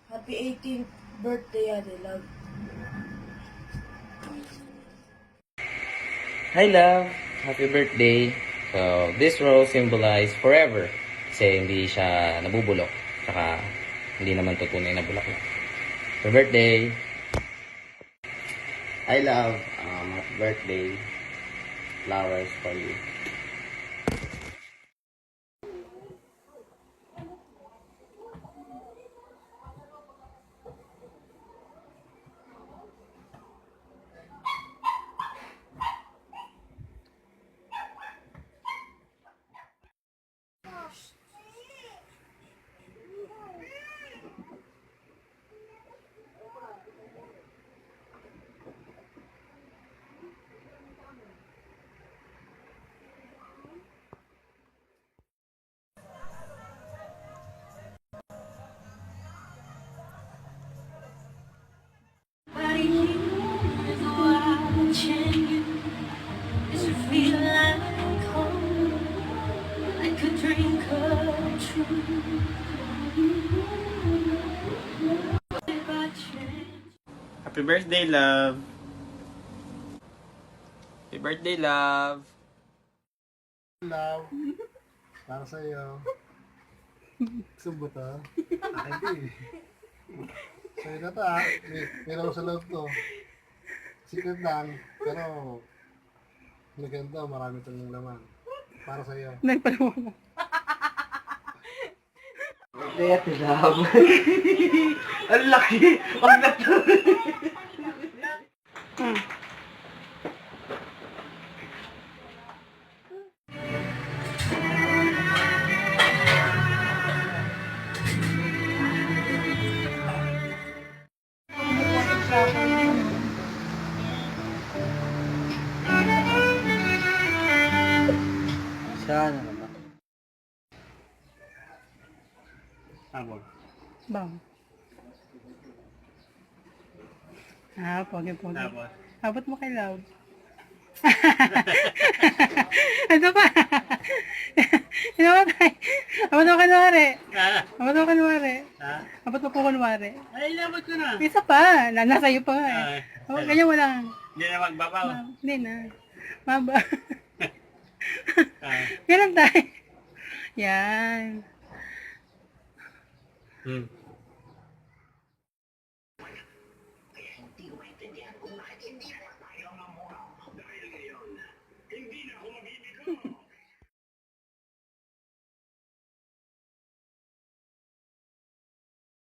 Happy 18th birthday, Ate Love. Hi, love. Happy birthday. So, this rose symbolize forever. Kasi hindi siya nabubulok. Tsaka, hindi naman tutunay na bulaklak. Happy birthday. Hi, love. Happy birthday. Flowers for you. Happy birthday, love. Happy birthday, love. Love, para sa'yo. Gusto mo to? Akin to eh. Sa'yo na to ah. Pero sa loob to. Secret lang, pero maganda, marami itong laman. Para sa'yo. Nagpalawa. Birthday at love. Ang laki. Ang nato. Sana naman. Abog. Bang. Pogi-pogi. Tapos? Abot mo kay Love. Ano pa? Ano ba tayo? Abot mo kunwari. Abot mo kunwari. Abot mo po kunwari. Ay, inabot ko na. Isa pa. Nasa iyo pa nga eh. Oh, ganyan mo lang. Hindi na magbabaw. Hindi na. Maba. Ganun tayo. Yan.